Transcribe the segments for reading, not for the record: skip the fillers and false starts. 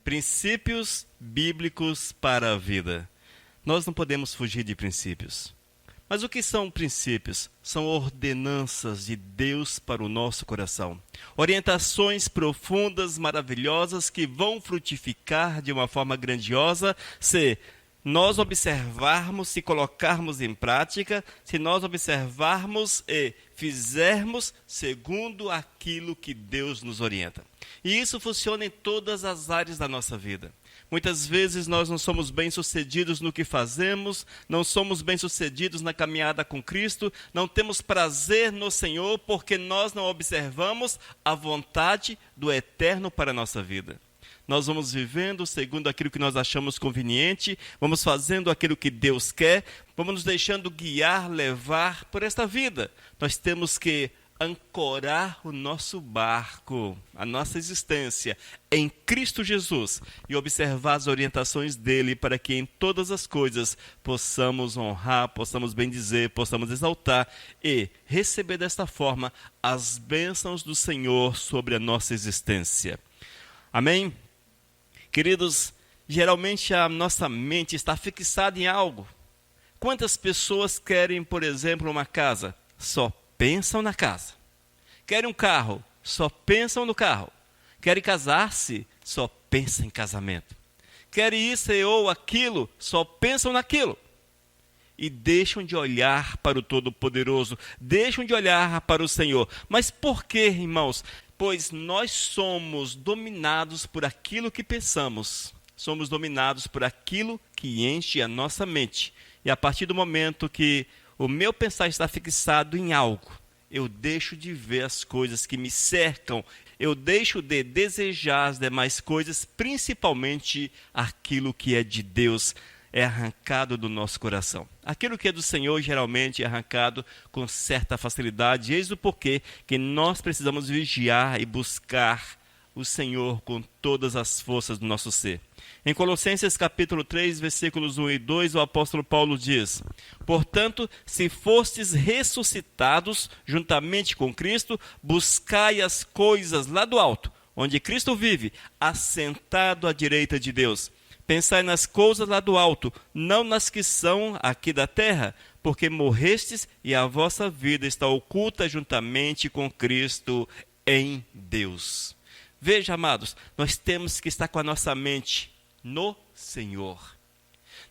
Princípios bíblicos para a vida. Nós não podemos fugir de princípios. Mas o que são princípios? São ordenanças de Deus para o nosso coração. Orientações profundas, maravilhosas, que vão frutificar de uma forma grandiosa se nós observarmos, se colocarmos em prática, se nós observarmos e fizermos segundo aquilo que Deus nos orienta. E isso funciona em todas as áreas da nossa vida. Muitas vezes nós não somos bem-sucedidos no que fazemos, não somos bem-sucedidos na caminhada com Cristo, não temos prazer no Senhor porque nós não observamos a vontade do Eterno para a nossa vida. Nós vamos vivendo segundo aquilo que nós achamos conveniente, vamos fazendo aquilo que Deus quer, vamos nos deixando guiar, levar por esta vida. Nós temos que ancorar o nosso barco, a nossa existência em Cristo Jesus e observar as orientações dele para que em todas as coisas possamos honrar, possamos bendizer, possamos exaltar e receber desta forma as bênçãos do Senhor sobre a nossa existência. Amém? Queridos, geralmente a nossa mente está fixada em algo. Quantas pessoas querem, por exemplo, uma casa? Só pensam na casa. Querem um carro? Só pensam no carro. Querem casar-se? Só pensam em casamento. Querem isso ou aquilo? Só pensam naquilo. E deixam de olhar para o Todo-Poderoso, deixam de olhar para o Senhor. Mas por quê, irmãos? Pois nós somos dominados por aquilo que pensamos. Somos dominados por aquilo que enche a nossa mente. E a partir do momento que o meu pensar está fixado em algo, eu deixo de ver as coisas que me cercam, eu deixo de desejar as demais coisas, principalmente aquilo que é de Deus, é arrancado do nosso coração. Aquilo que é do Senhor geralmente é arrancado com certa facilidade. Eis o porquê que nós precisamos vigiar e buscar o Senhor com todas as forças do nosso ser. Em Colossenses capítulo 3, versículos 1 e 2, o apóstolo Paulo diz: portanto, se fostes ressuscitados juntamente com Cristo, buscai as coisas lá do alto, onde Cristo vive, assentado à direita de Deus. Pensai nas coisas lá do alto, não nas que são aqui da terra, porque morrestes e a vossa vida está oculta juntamente com Cristo em Deus. Veja, amados, nós temos que estar com a nossa mente no Senhor.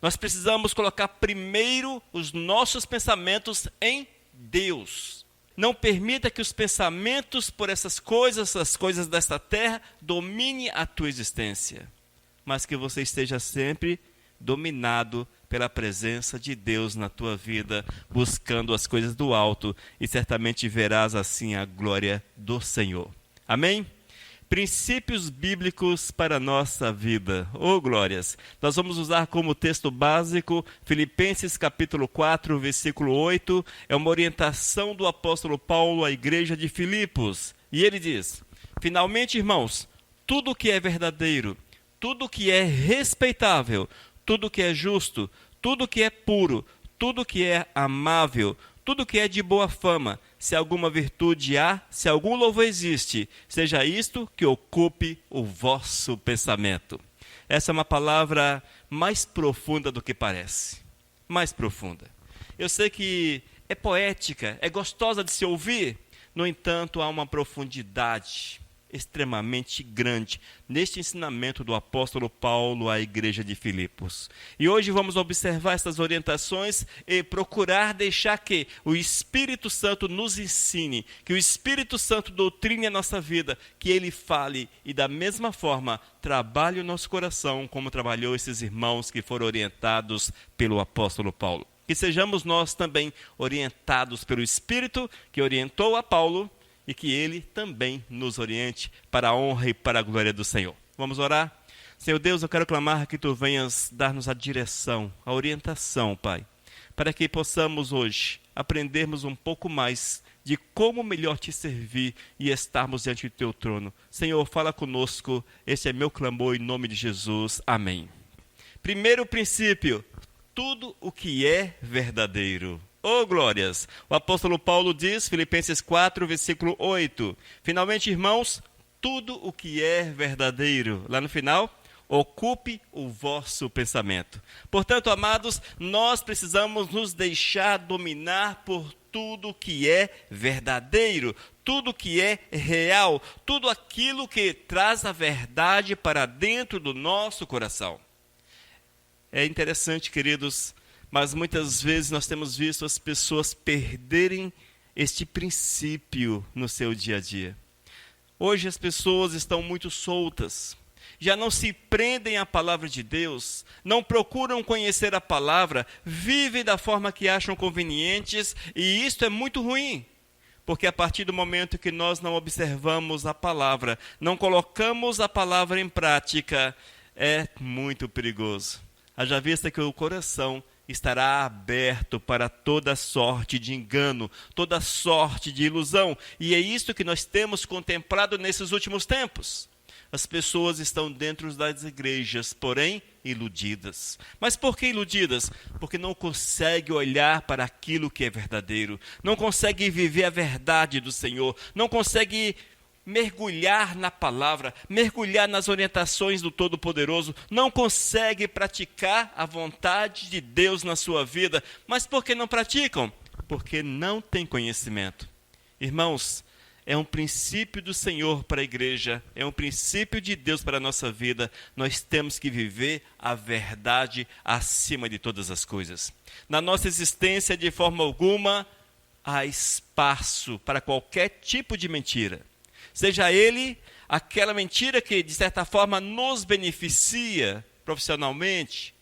Nós precisamos colocar primeiro os nossos pensamentos em Deus. Não permita que os pensamentos por essas coisas, as coisas desta terra, domine a tua existência. Mas que você esteja sempre dominado pela presença de Deus na tua vida, buscando as coisas do alto, e certamente verás assim a glória do Senhor. Amém? Princípios bíblicos para a nossa vida. Oh, glórias! Nós vamos usar como texto básico Filipenses capítulo 4, versículo 8. É uma orientação do apóstolo Paulo à igreja de Filipos. E ele diz: finalmente, irmãos, tudo que é verdadeiro, tudo que é respeitável, tudo que é justo, tudo que é puro, tudo que é amável, tudo que é de boa fama, se alguma virtude há, se algum louvor existe, seja isto que ocupe o vosso pensamento. Essa é uma palavra mais profunda do que parece. Mais profunda. Eu sei que é poética, é gostosa de se ouvir, no entanto, há uma profundidade extremamente grande neste ensinamento do apóstolo Paulo à igreja de Filipos. E hoje vamos observar essas orientações e procurar deixar que o Espírito Santo nos ensine, que o Espírito Santo doutrine a nossa vida, que ele fale e da mesma forma trabalhe o nosso coração como trabalhou esses irmãos que foram orientados pelo apóstolo Paulo. Que sejamos nós também orientados pelo Espírito que orientou a Paulo, e que ele também nos oriente para a honra e para a glória do Senhor. Vamos orar? Senhor Deus, eu quero clamar que Tu venhas dar-nos a direção, a orientação, Pai, para que possamos hoje aprendermos um pouco mais de como melhor Te servir e estarmos diante do Teu trono. Senhor, fala conosco, este é meu clamor em nome de Jesus. Amém. Primeiro princípio, tudo o que é verdadeiro. Oh, glórias! O apóstolo Paulo diz, Filipenses 4, versículo 8, finalmente, irmãos, tudo o que é verdadeiro. Lá no final, ocupe o vosso pensamento. Portanto, amados, nós precisamos nos deixar dominar por tudo que é verdadeiro, tudo que é real, tudo aquilo que traz a verdade para dentro do nosso coração. É interessante, queridos, mas muitas vezes nós temos visto as pessoas perderem este princípio no seu dia a dia. Hoje as pessoas estão muito soltas, já não se prendem à palavra de Deus, não procuram conhecer a palavra, vivem da forma que acham convenientes, e isto é muito ruim, porque a partir do momento que nós não observamos a palavra, não colocamos a palavra em prática, é muito perigoso. Haja vista que o coração estará aberto para toda sorte de engano, toda sorte de ilusão. E é isso que nós temos contemplado nesses últimos tempos. As pessoas estão dentro das igrejas, porém iludidas. Mas por que iludidas? Porque não conseguem olhar para aquilo que é verdadeiro, não conseguem viver a verdade do Senhor, não conseguem mergulhar na palavra, mergulhar nas orientações do Todo-Poderoso, não consegue praticar a vontade de Deus na sua vida. Mas por que não praticam? Porque não têm conhecimento. Irmãos, é um princípio do Senhor para a igreja, é um princípio de Deus para a nossa vida. Nós temos que viver a verdade acima de todas as coisas. Na nossa existência, de forma alguma, há espaço para qualquer tipo de mentira. Seja ele aquela mentira que, de certa forma, nos beneficia profissionalmente,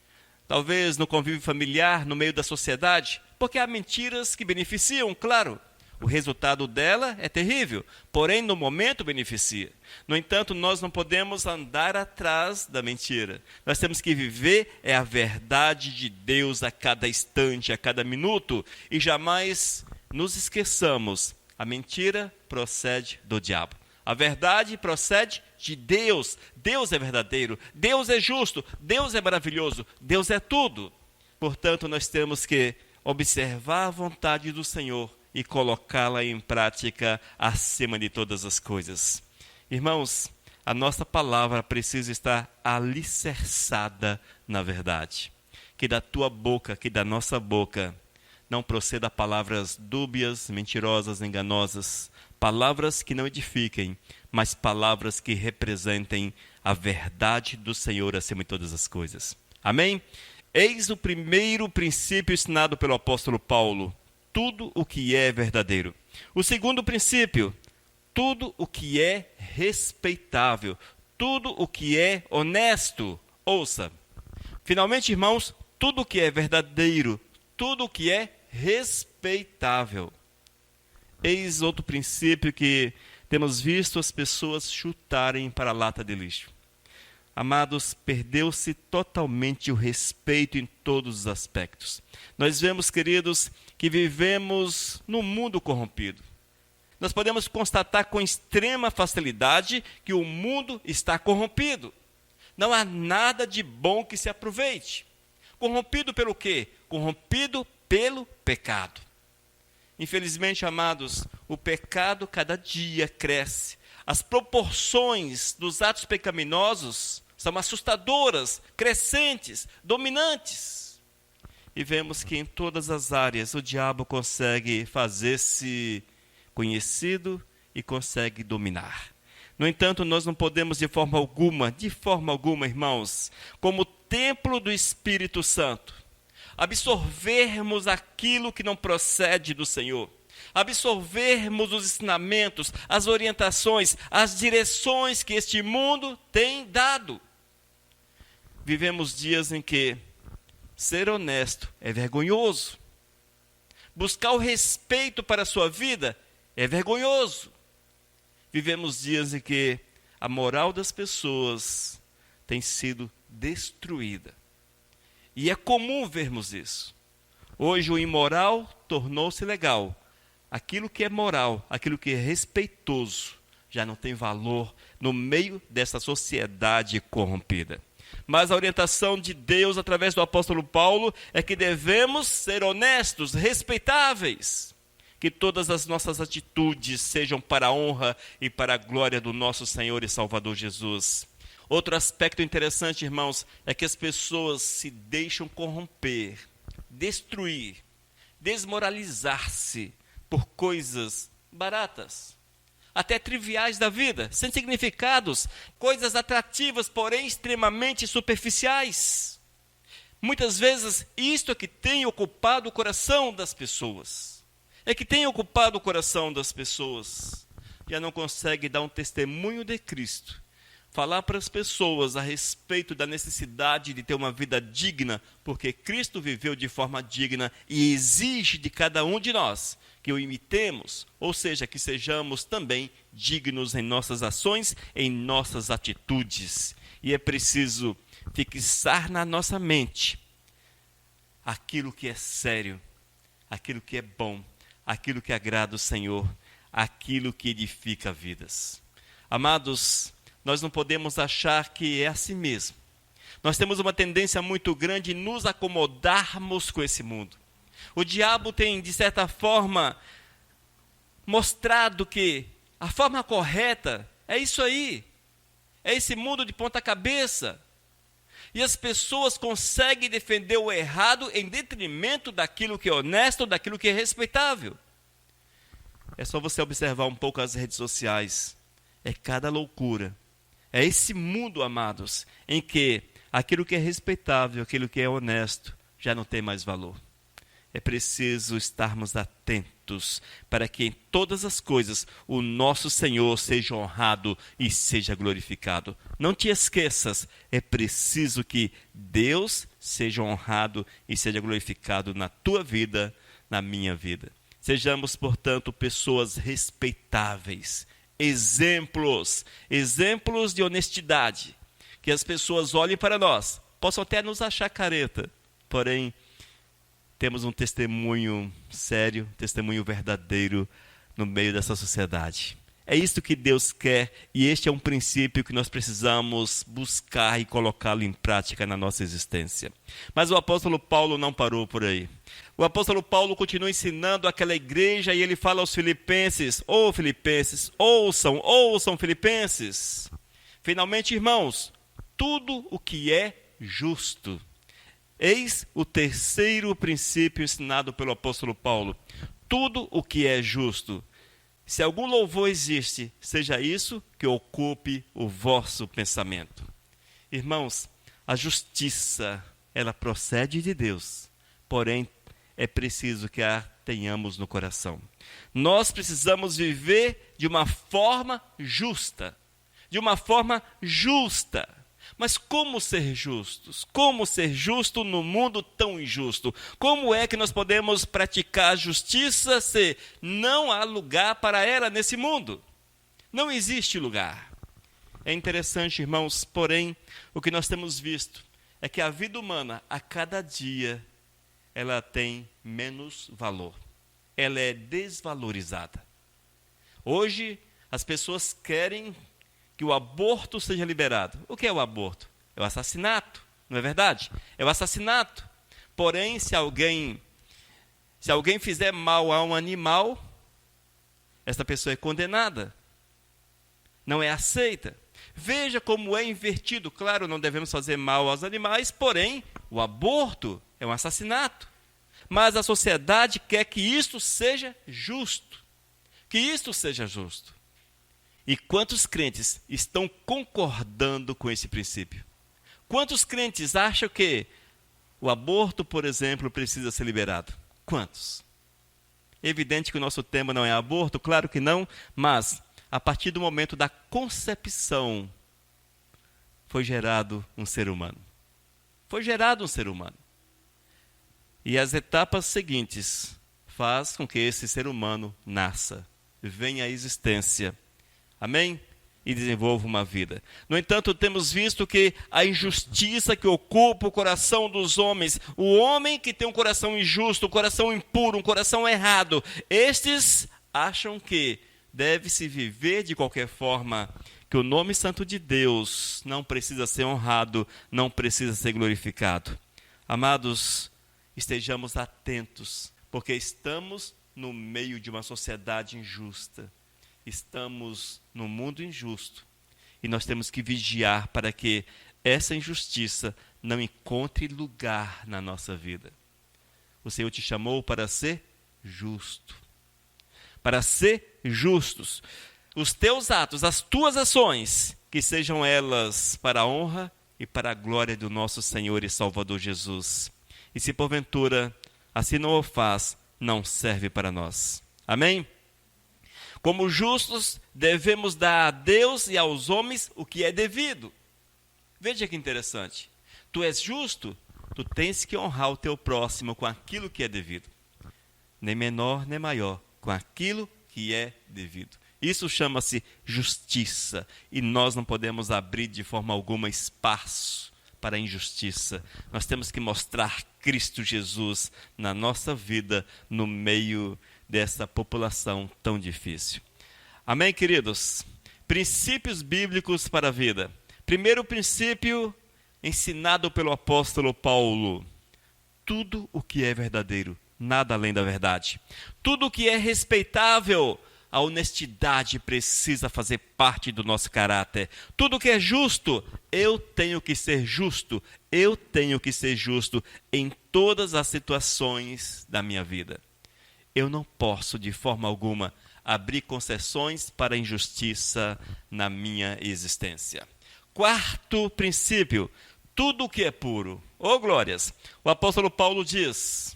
talvez no convívio familiar, no meio da sociedade, porque há mentiras que beneficiam, claro. O resultado dela é terrível, porém, no momento, beneficia. No entanto, nós não podemos andar atrás da mentira. Nós temos que viver a verdade de Deus a cada instante, a cada minuto, e jamais nos esqueçamos, a mentira procede do diabo. A verdade procede de Deus. Deus é verdadeiro, Deus é justo, Deus é maravilhoso, Deus é tudo. Portanto, nós temos que observar a vontade do Senhor e colocá-la em prática acima de todas as coisas. Irmãos, a nossa palavra precisa estar alicerçada na verdade. Que da tua boca, que da nossa boca, não proceda palavras dúbias, mentirosas, enganosas, palavras que não edifiquem, mas palavras que representem a verdade do Senhor acima de todas as coisas. Amém? Eis o primeiro princípio ensinado pelo apóstolo Paulo: tudo o que é verdadeiro. O segundo princípio: tudo o que é respeitável, tudo o que é honesto. Ouça, finalmente, irmãos, tudo o que é verdadeiro, tudo o que é respeitável. Eis outro princípio que temos visto as pessoas chutarem para a lata de lixo. Amados, perdeu-se totalmente o respeito em todos os aspectos. Nós vemos, queridos, que vivemos num mundo corrompido. Nós podemos constatar com extrema facilidade que o mundo está corrompido. Não há nada de bom que se aproveite. Corrompido pelo quê? Corrompido pelo pecado. Infelizmente, amados, o pecado cada dia cresce. As proporções dos atos pecaminosos são assustadoras, crescentes, dominantes. E vemos que em todas as áreas o diabo consegue fazer-se conhecido e consegue dominar. No entanto, nós não podemos de forma alguma, irmãos, como templo do Espírito Santo, absorvermos aquilo que não procede do Senhor, absorvermos os ensinamentos, as orientações, as direções que este mundo tem dado. Vivemos dias em que ser honesto é vergonhoso. Buscar o respeito para a sua vida é vergonhoso. Vivemos dias em que a moral das pessoas tem sido destruída. E é comum vermos isso. Hoje o imoral tornou-se legal. Aquilo que é moral, aquilo que é respeitoso, já não tem valor no meio dessa sociedade corrompida. Mas a orientação de Deus através do apóstolo Paulo é que devemos ser honestos, respeitáveis. Que todas as nossas atitudes sejam para a honra e para a glória do nosso Senhor e Salvador Jesus. Outro aspecto interessante, irmãos, é que as pessoas se deixam corromper, destruir, desmoralizar-se por coisas baratas, até triviais da vida, sem significados, coisas atrativas, porém extremamente superficiais. Muitas vezes, isto é que tem ocupado o coração das pessoas. Já não consegue dar um testemunho de Cristo, falar para as pessoas a respeito da necessidade de ter uma vida digna, porque Cristo viveu de forma digna e exige de cada um de nós que o imitemos, ou seja, que sejamos também dignos em nossas ações, em nossas atitudes. E é preciso fixar na nossa mente aquilo que é sério, aquilo que é bom, aquilo que agrada o Senhor, aquilo que edifica vidas. Amados, nós não podemos achar que é assim mesmo. Nós temos uma tendência muito grande em nos acomodarmos com esse mundo. O diabo tem, de certa forma, mostrado que a forma correta é isso aí. É esse mundo de ponta cabeça. E as pessoas conseguem defender o errado em detrimento daquilo que é honesto, daquilo que é respeitável. É só você observar um pouco as redes sociais. É cada loucura. É esse mundo, amados, em que aquilo que é respeitável, aquilo que é honesto, já não tem mais valor. É preciso estarmos atentos para que em todas as coisas o nosso Senhor seja honrado e seja glorificado. Não te esqueças, é preciso que Deus seja honrado e seja glorificado na tua vida, na minha vida. Sejamos, portanto, pessoas respeitáveis, exemplos de honestidade, que as pessoas olhem para nós, possam até nos achar careta, porém, temos um testemunho sério, um testemunho verdadeiro no meio dessa sociedade. É isso que Deus quer e este é um princípio que nós precisamos buscar e colocá-lo em prática na nossa existência. Mas o apóstolo Paulo não parou por aí. O apóstolo Paulo continua ensinando aquela igreja e ele fala aos filipenses: "Ô filipenses, ouçam filipenses. Finalmente, irmãos, tudo o que é justo." Eis o terceiro princípio ensinado pelo apóstolo Paulo. Tudo o que é justo. Se algum louvor existe, seja isso que ocupe o vosso pensamento. Irmãos, a justiça, ela procede de Deus, porém é preciso que a tenhamos no coração. Nós precisamos viver de uma forma justa, Mas como ser justos? Como ser justo no mundo tão injusto? Como é que nós podemos praticar a justiça se não há lugar para ela nesse mundo? Não existe lugar. É interessante, irmãos, porém, o que nós temos visto é que a vida humana, a cada dia, ela tem menos valor. Ela é desvalorizada. Hoje, as pessoas querem que o aborto seja liberado. O que é o aborto? É o assassinato, não é verdade? É o assassinato. Porém, se alguém fizer mal a um animal, essa pessoa é condenada. Não é aceita. Veja como é invertido. Claro, não devemos fazer mal aos animais, porém, o aborto é um assassinato. Mas a sociedade quer que isto seja justo. E quantos crentes estão concordando com esse princípio? Quantos crentes acham que o aborto, por exemplo, precisa ser liberado? Quantos? Evidente que o nosso tema não é aborto, claro que não, mas a partir do momento da concepção foi gerado um ser humano. E as etapas seguintes faz com que esse ser humano nasça, venha à existência. Amém? E desenvolva uma vida. No entanto, temos visto que a injustiça que ocupa o coração dos homens, o homem que tem um coração injusto, um coração impuro, um coração errado, estes acham que deve-se viver de qualquer forma, que o nome santo de Deus não precisa ser honrado, não precisa ser glorificado. Amados, estejamos atentos, porque estamos no meio de uma sociedade injusta. Estamos num mundo injusto. e nós temos que vigiar para que essa injustiça não encontre lugar na nossa vida. O Senhor te chamou para ser justo. Para ser justos. Os teus atos, as tuas ações, que sejam elas para a honra e para a glória do nosso Senhor e Salvador Jesus. E se porventura assim não o faz, não serve para nós. Amém? Como justos, devemos dar a Deus e aos homens o que é devido. Veja que interessante. Tu és justo, tu tens que honrar o teu próximo com aquilo que é devido. Nem menor, nem maior, com aquilo que é devido. Isso chama-se justiça. E nós não podemos abrir de forma alguma espaço para a injustiça. Nós temos que mostrar Cristo Jesus na nossa vida, no meio dessa população tão difícil. Amém, queridos? Princípios bíblicos para a vida. Primeiro princípio, ensinado pelo apóstolo Paulo. Tudo o que é verdadeiro, nada além da verdade. Tudo o que é respeitável, a honestidade precisa fazer parte do nosso caráter. Tudo que é justo, eu tenho que ser justo. Eu tenho que ser justo em todas as situações da minha vida. Eu não posso, de forma alguma, abrir concessões para a injustiça na minha existência. Quarto princípio, tudo que é puro. Oh, glórias! O apóstolo Paulo diz: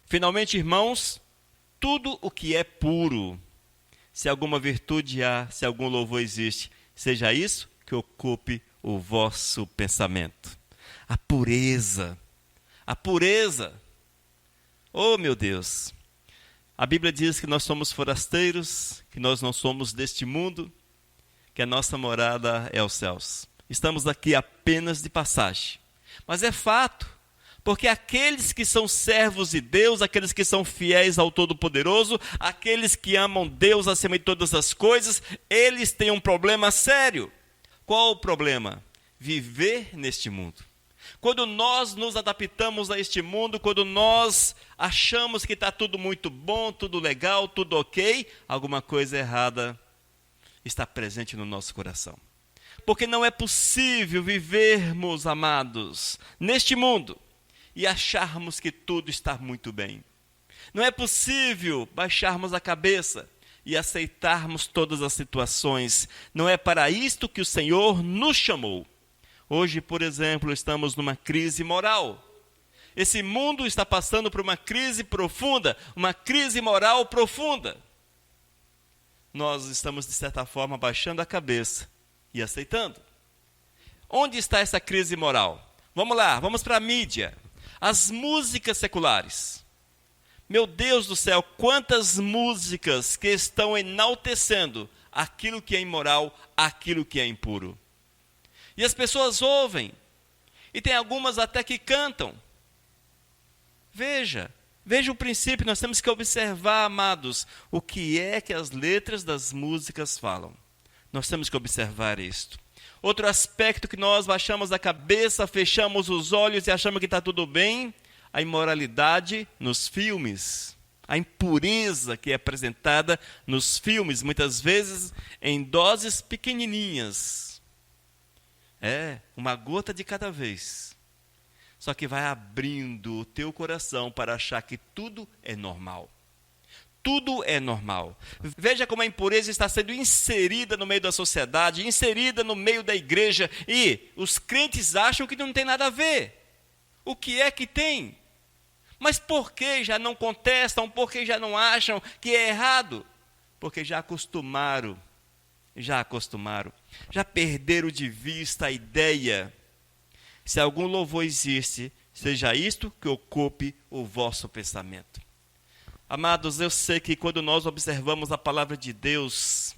finalmente, irmãos, tudo o que é puro, se alguma virtude há, se algum louvor existe, seja isso que ocupe o vosso pensamento. A pureza. A pureza. Oh, meu Deus! A Bíblia diz que nós somos forasteiros, que nós não somos deste mundo, que a nossa morada é os céus. Estamos aqui apenas de passagem. Mas é fato, porque aqueles que são servos de Deus, aqueles que são fiéis ao Todo-Poderoso, aqueles que amam Deus acima de todas as coisas, eles têm um problema sério. Qual o problema? Viver neste mundo. Quando nós nos adaptamos a este mundo, quando nós achamos que está tudo muito bom, tudo legal, tudo ok, alguma coisa errada está presente no nosso coração. Porque não é possível vivermos, amados, neste mundo e acharmos que tudo está muito bem. Não é possível baixarmos a cabeça e aceitarmos todas as situações. Não é para isto que o Senhor nos chamou. Hoje, por exemplo, estamos numa crise moral. Esse mundo está passando por uma crise profunda, uma crise moral profunda. Nós estamos, de certa forma, baixando a cabeça e aceitando. Onde está essa crise moral? Vamos lá, vamos para a mídia. As músicas seculares. Meu Deus do céu, quantas músicas que estão enaltecendo aquilo que é imoral, aquilo que é impuro. E as pessoas ouvem, e tem algumas até que cantam. Veja o princípio, nós temos que observar, amados, o que é que as letras das músicas falam. Nós temos que observar isto. Outro aspecto que nós baixamos a cabeça, fechamos os olhos e achamos que está tudo bem, a imoralidade nos filmes. A impureza que é apresentada nos filmes, muitas vezes em doses pequenininhas. Uma gota de cada vez. Só que vai abrindo o teu coração para achar que tudo é normal. Tudo é normal. Veja como a impureza está sendo inserida no meio da sociedade, inserida no meio da igreja, e os crentes acham que não tem nada a ver. O que é que tem? Mas por que já não contestam? Por que já não acham que é errado? Porque já acostumaram, já perderam de vista a ideia. Se algum louvor existe, seja isto que ocupe o vosso pensamento. Amados, eu sei que quando nós observamos a palavra de Deus,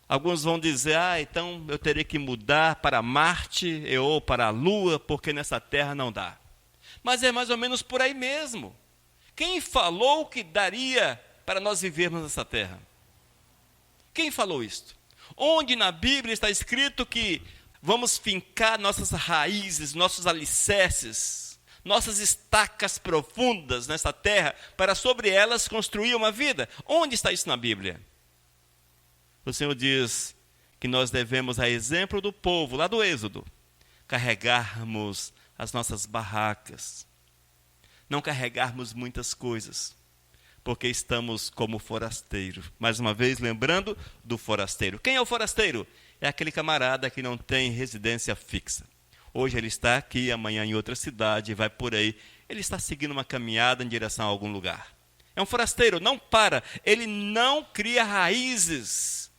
alguns vão dizer, então eu teria que mudar para Marte ou para a Lua, porque nessa terra não dá. Mas é mais ou menos por aí mesmo. Quem falou que daria para nós vivermos nessa terra? Quem falou isto? Onde na Bíblia está escrito que vamos fincar nossas raízes, nossos alicerces, nossas estacas profundas nessa terra, para sobre elas construir uma vida? Onde está isso na Bíblia? O Senhor diz que nós devemos, a exemplo do povo lá do Êxodo, carregarmos as nossas barracas, não carregarmos muitas coisas, porque estamos como forasteiro. Mais uma vez, lembrando do forasteiro. Quem é o forasteiro? É aquele camarada que não tem residência fixa. Hoje ele está aqui, amanhã em outra cidade, vai por aí. Ele está seguindo uma caminhada em direção a algum lugar. É um forasteiro, não para, ele não cria raízes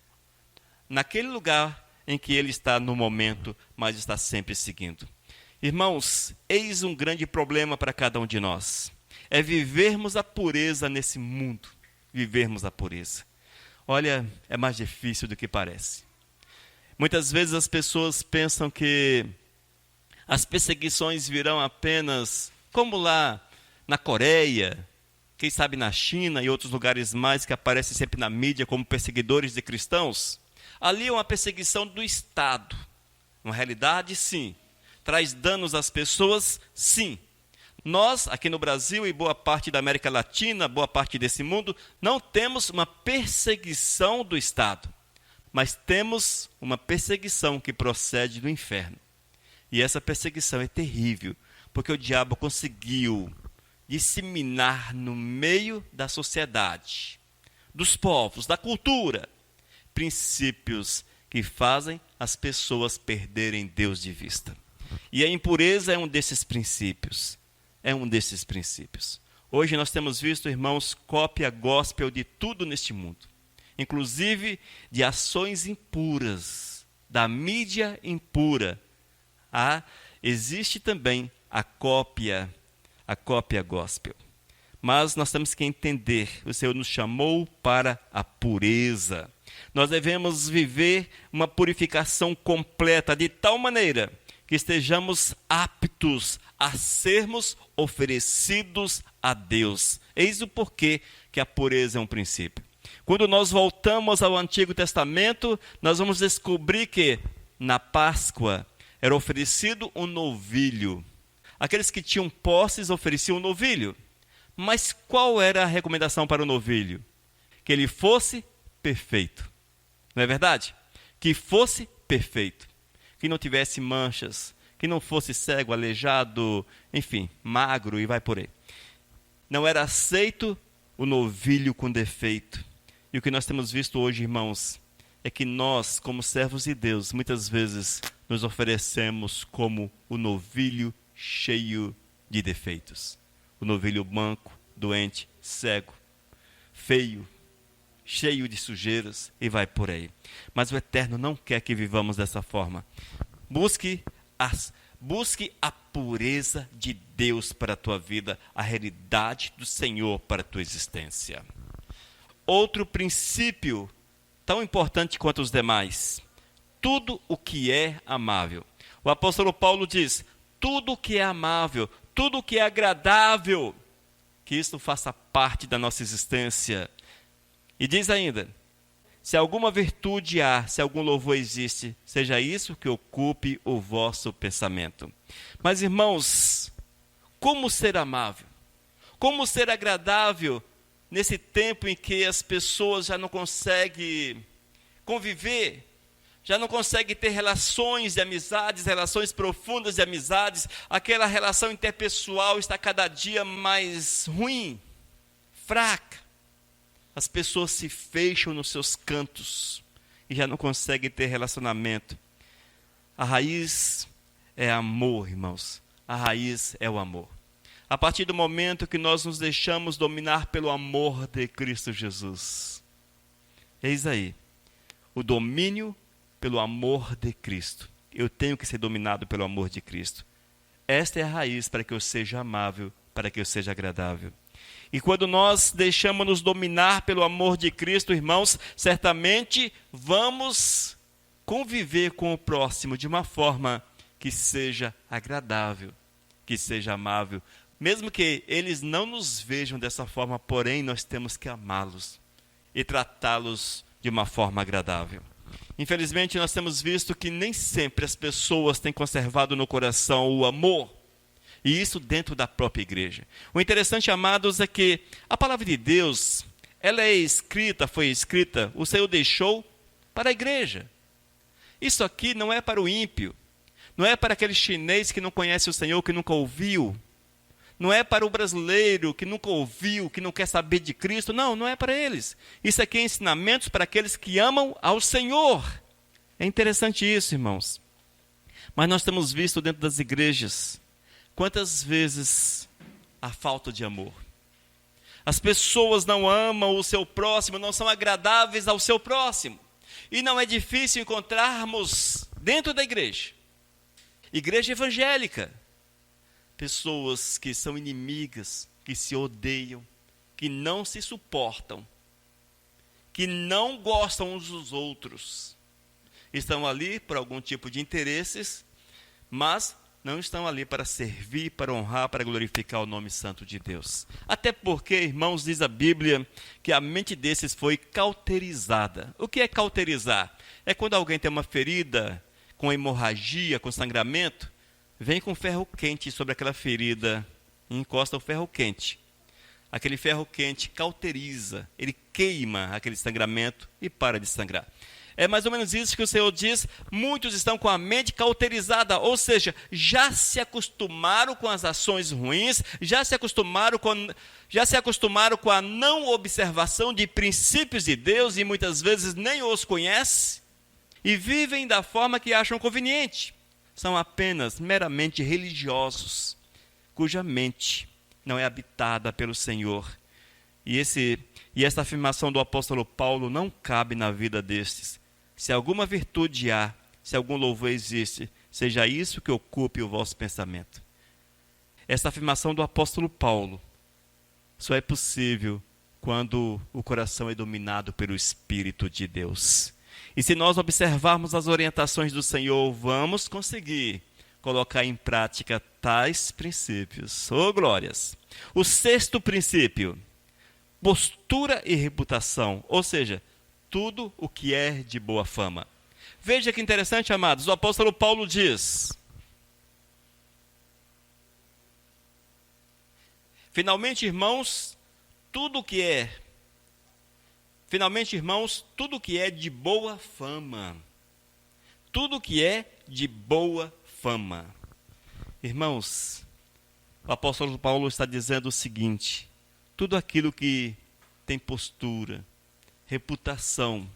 naquele lugar em que ele está no momento, mas está sempre seguindo. Irmãos, eis um grande problema para cada um de nós. É vivermos a pureza nesse mundo. Vivermos a pureza. Olha, é mais difícil do que parece. Muitas vezes as pessoas pensam que as perseguições virão apenas, como lá na Coreia, quem sabe na China e outros lugares mais que aparecem sempre na mídia como perseguidores de cristãos. Ali é uma perseguição do Estado. Uma realidade, sim. Traz danos às pessoas, sim. Nós, aqui no Brasil e boa parte da América Latina, boa parte desse mundo, não temos uma perseguição do Estado, mas temos uma perseguição que procede do inferno. E essa perseguição é terrível, porque o diabo conseguiu disseminar no meio da sociedade, dos povos, da cultura, princípios que fazem as pessoas perderem Deus de vista. E a impureza é um desses princípios. É um desses princípios. Hoje nós temos visto, irmãos, cópia gospel de tudo neste mundo. Inclusive de ações impuras, da mídia impura. Existe também a cópia gospel. Mas nós temos que entender, o Senhor nos chamou para a pureza. Nós devemos viver uma purificação completa, de tal maneira que estejamos aptos a sermos oferecidos a Deus. Eis o porquê que a pureza é um princípio. Quando nós voltamos ao Antigo Testamento, nós vamos descobrir que na Páscoa era oferecido um novilho. Aqueles que tinham posses ofereciam um novilho. Mas qual era a recomendação para o novilho? Que ele fosse perfeito. Não é verdade? Que fosse perfeito. Que não tivesse manchas, que não fosse cego, aleijado, enfim, magro e vai por aí. Não era aceito o novilho com defeito. E o que nós temos visto hoje, irmãos, é que nós, como servos de Deus, muitas vezes nos oferecemos como o novilho cheio de defeitos. O novilho manco, doente, cego, feio, cheio de sujeiras e vai por aí. Mas o Eterno não quer que vivamos dessa forma. Busque a pureza de Deus para a tua vida, a realidade do Senhor para a tua existência. Outro princípio tão importante quanto os demais: tudo o que é amável. O apóstolo Paulo diz: tudo o que é amável, tudo o que é agradável, que isso faça parte da nossa existência. E diz ainda: se alguma virtude há, se algum louvor existe, seja isso que ocupe o vosso pensamento. Mas, irmãos, como ser amável? Como ser agradável nesse tempo em que as pessoas já não conseguem conviver, já não conseguem ter relações de amizades, relações profundas de amizades, aquela relação interpessoal está cada dia mais ruim, fraca. As pessoas se fecham nos seus cantos e já não conseguem ter relacionamento. A raiz é amor, irmãos. A raiz é o amor. A partir do momento que nós nos deixamos dominar pelo amor de Cristo Jesus. Eis aí, o domínio pelo amor de Cristo. Eu tenho que ser dominado pelo amor de Cristo. Esta é a raiz para que eu seja amável, para que eu seja agradável. E quando nós deixamos nos dominar pelo amor de Cristo, irmãos, certamente vamos conviver com o próximo de uma forma que seja agradável, que seja amável. Mesmo que eles não nos vejam dessa forma, porém nós temos que amá-los e tratá-los de uma forma agradável. Infelizmente nós temos visto que nem sempre as pessoas têm conservado no coração o amor. E isso dentro da própria igreja. O interessante, amados, é que a palavra de Deus, ela foi escrita, o Senhor deixou para a igreja. Isso aqui não é para o ímpio, não é para aquele chinês que não conhece o Senhor, que nunca ouviu, não é para o brasileiro que nunca ouviu, que não quer saber de Cristo, não, não é para eles. Isso aqui é ensinamentos para aqueles que amam ao Senhor. É interessante isso, irmãos. Mas nós temos visto dentro das igrejas quantas vezes a falta de amor. As pessoas não amam o seu próximo, não são agradáveis ao seu próximo. E não é difícil encontrarmos dentro da igreja evangélica, pessoas que são inimigas, que se odeiam, que não se suportam, que não gostam uns dos outros. Estão ali por algum tipo de interesses, mas não estão ali para servir, para honrar, para glorificar o nome santo de Deus. Até porque, irmãos, diz a Bíblia que a mente desses foi cauterizada. O que é cauterizar? É quando alguém tem uma ferida com hemorragia, com sangramento, vem com ferro quente sobre aquela ferida e encosta o ferro quente. Aquele ferro quente cauteriza, ele queima aquele sangramento e para de sangrar. É mais ou menos isso que o Senhor diz, muitos estão com a mente cauterizada, ou seja, já se acostumaram com as ações ruins, já se acostumaram com a não observação de princípios de Deus e muitas vezes nem os conhecem e vivem da forma que acham conveniente. São apenas meramente religiosos, cuja mente não é habitada pelo Senhor. E esta afirmação do apóstolo Paulo não cabe na vida destes. Se alguma virtude há, se algum louvor existe, seja isso que ocupe o vosso pensamento. Esta afirmação do apóstolo Paulo só é possível quando o coração é dominado pelo Espírito de Deus. E se nós observarmos as orientações do Senhor, vamos conseguir colocar em prática tais princípios. Oh, glórias! O sexto princípio, postura e reputação, ou seja, tudo o que é de boa fama. Veja que interessante, amados, o apóstolo Paulo diz: finalmente, irmãos, tudo que é de boa fama. Tudo que é de boa fama. Irmãos, o apóstolo Paulo está dizendo o seguinte: tudo aquilo que tem postura, reputação,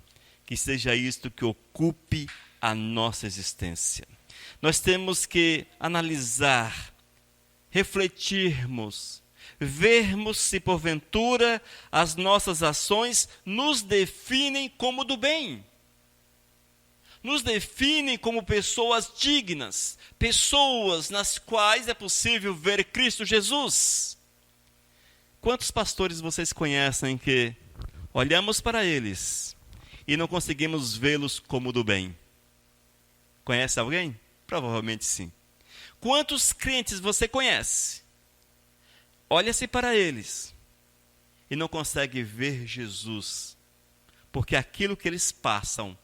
que seja isto que ocupe a nossa existência. Nós temos que analisar, refletirmos, vermos se porventura as nossas ações nos definem como do bem. Nos definem como pessoas dignas, pessoas nas quais é possível ver Cristo Jesus. Quantos pastores vocês conhecem que olhamos para eles e não conseguimos vê-los como do bem? Conhece alguém? Provavelmente sim. Quantos crentes você conhece? Olha-se para eles e não consegue ver Jesus, porque aquilo que eles passam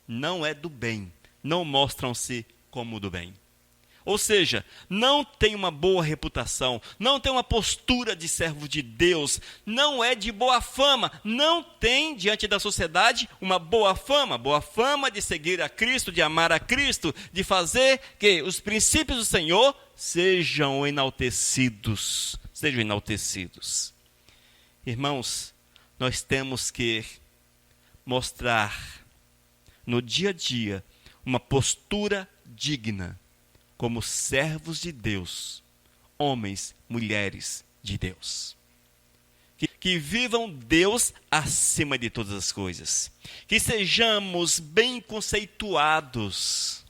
não é do bem, não mostram-se como do bem. Ou seja, não tem uma boa reputação, não tem uma postura de servo de Deus, não é de boa fama, não tem diante da sociedade uma boa fama de seguir a Cristo, de amar a Cristo, de fazer que os princípios do Senhor sejam enaltecidos. Irmãos, nós temos que mostrar no dia a dia uma postura digna, como servos de Deus, homens, mulheres de Deus. Que vivam Deus acima de todas as coisas. Que sejamos bem conceituados.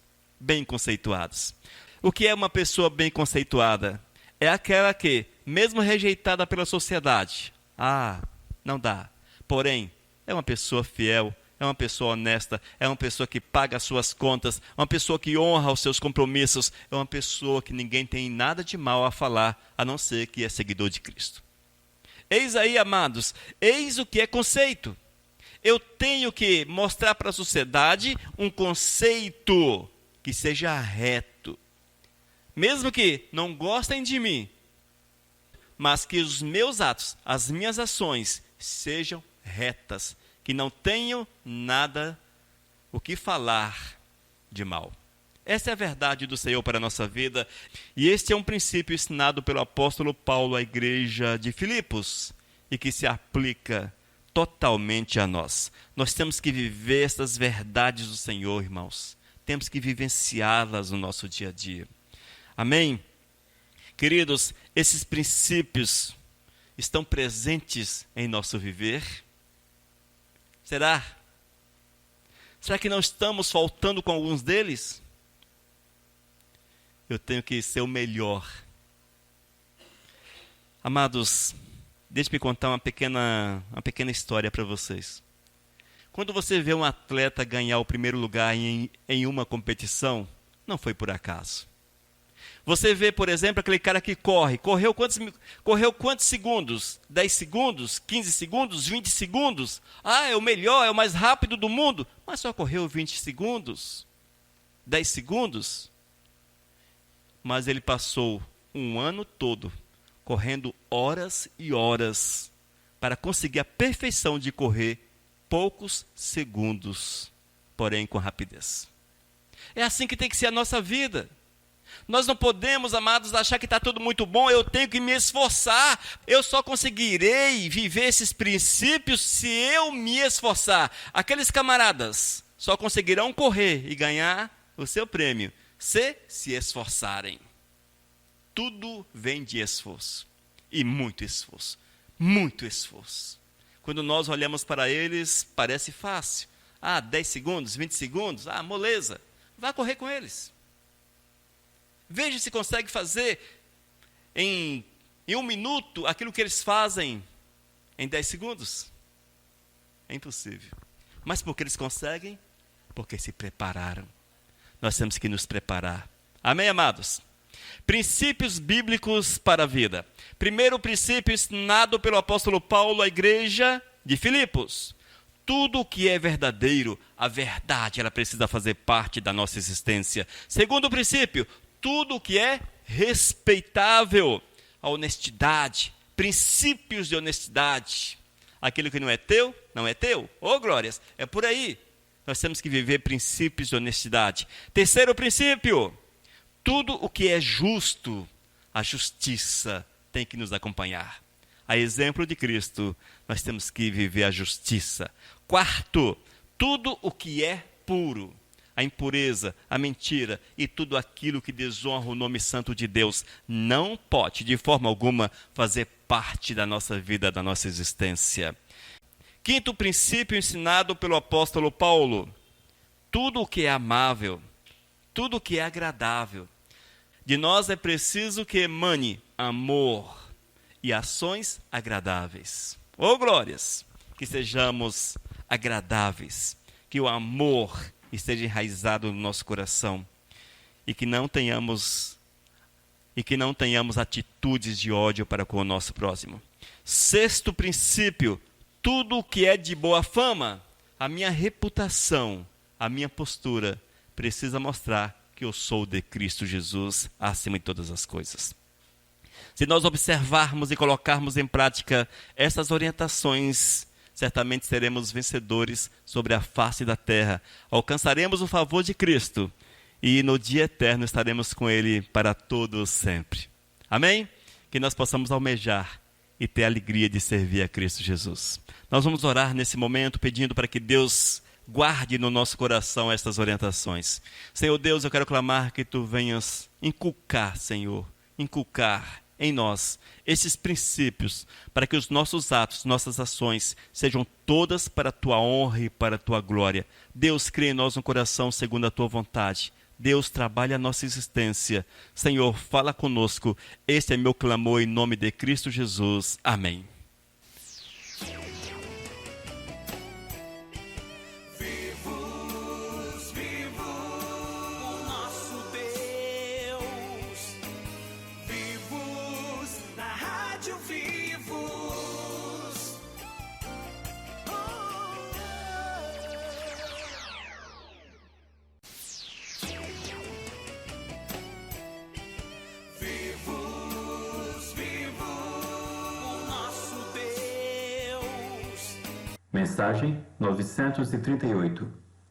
O que é uma pessoa bem conceituada? É aquela que, mesmo rejeitada pela sociedade, não dá. Porém, é uma pessoa fiel, é uma pessoa honesta, é uma pessoa que paga as suas contas, é uma pessoa que honra os seus compromissos, é uma pessoa que ninguém tem nada de mal a falar, a não ser que é seguidor de Cristo. Eis aí, amados, eis o que é conceito. Eu tenho que mostrar para a sociedade um conceito que seja reto. Mesmo que não gostem de mim, mas que os meus atos, as minhas ações sejam retas, que não tenham nada o que falar de mal. Essa é a verdade do Senhor para a nossa vida, e este é um princípio ensinado pelo apóstolo Paulo à igreja de Filipos, e que se aplica totalmente a nós. Nós temos que viver essas verdades do Senhor, irmãos. Temos que vivenciá-las no nosso dia a dia. Amém? Queridos, esses princípios estão presentes em nosso viver? Será? Será que não estamos faltando com alguns deles? Eu tenho que ser o melhor. Amados, deixe-me contar uma pequena história para vocês. Quando você vê um atleta ganhar o primeiro lugar em uma competição, não foi por acaso. Você vê, por exemplo, aquele cara que correu quantos segundos? 10 segundos? 15 segundos? 20 segundos? Ah, é o melhor, é o mais rápido do mundo. Mas só correu 20 segundos? 10 segundos? Mas ele passou um ano todo correndo horas e horas para conseguir a perfeição de correr poucos segundos, porém com rapidez. É assim que tem que ser a nossa vida. Nós não podemos, amados, achar que está tudo muito bom, eu tenho que me esforçar. Eu só conseguirei viver esses princípios se eu me esforçar. Aqueles camaradas só conseguirão correr e ganhar o seu prêmio se esforçarem. Tudo vem de esforço. E muito esforço. Muito esforço. Quando nós olhamos para eles, parece fácil. 10 segundos, 20 segundos, moleza. Vá correr com eles. Veja se consegue fazer em 1 minuto aquilo que eles fazem em 10 segundos. É impossível. Mas por que eles conseguem? Porque se prepararam. Nós temos que nos preparar. Amém, amados? Princípios bíblicos para a vida. Primeiro princípio ensinado pelo apóstolo Paulo à igreja de Filipos. Tudo o que é verdadeiro, a verdade, ela precisa fazer parte da nossa existência. Segundo princípio, tudo o que é respeitável, a honestidade, princípios de honestidade. Aquilo que não é teu, não é teu. Ô glórias, é por aí. Nós temos que viver princípios de honestidade. Terceiro princípio, tudo o que é justo, a justiça tem que nos acompanhar. A exemplo de Cristo, nós temos que viver a justiça. Quarto, tudo o que é puro, a impureza, a mentira e tudo aquilo que desonra o nome santo de Deus, não pode, de forma alguma, fazer parte da nossa vida, da nossa existência. Quinto princípio ensinado pelo apóstolo Paulo, tudo o que é amável, tudo o que é agradável. De nós é preciso que emane amor e ações agradáveis. Ô glórias! Que sejamos agradáveis, que o amor esteja enraizado no nosso coração e que não tenhamos atitudes de ódio para com o nosso próximo. Sexto princípio, tudo o que é de boa fama, a minha reputação, a minha postura precisa mostrar que eu sou de Cristo Jesus acima de todas as coisas. Se nós observarmos e colocarmos em prática essas orientações, certamente seremos vencedores sobre a face da terra, alcançaremos o favor de Cristo e no dia eterno estaremos com Ele para todos sempre. Amém? Que nós possamos almejar e ter a alegria de servir a Cristo Jesus. Nós vamos orar nesse momento pedindo para que Deus guarde no nosso coração estas orientações. Senhor Deus, eu quero clamar que Tu venhas inculcar, Senhor, inculcar em nós esses princípios, para que os nossos atos, nossas ações, sejam todas para a Tua honra e para a Tua glória. Deus, cria em nós um coração segundo a Tua vontade. Deus, trabalha a nossa existência. Senhor, fala conosco. Este é meu clamor em nome de Cristo Jesus. Amém. Mensagem 938.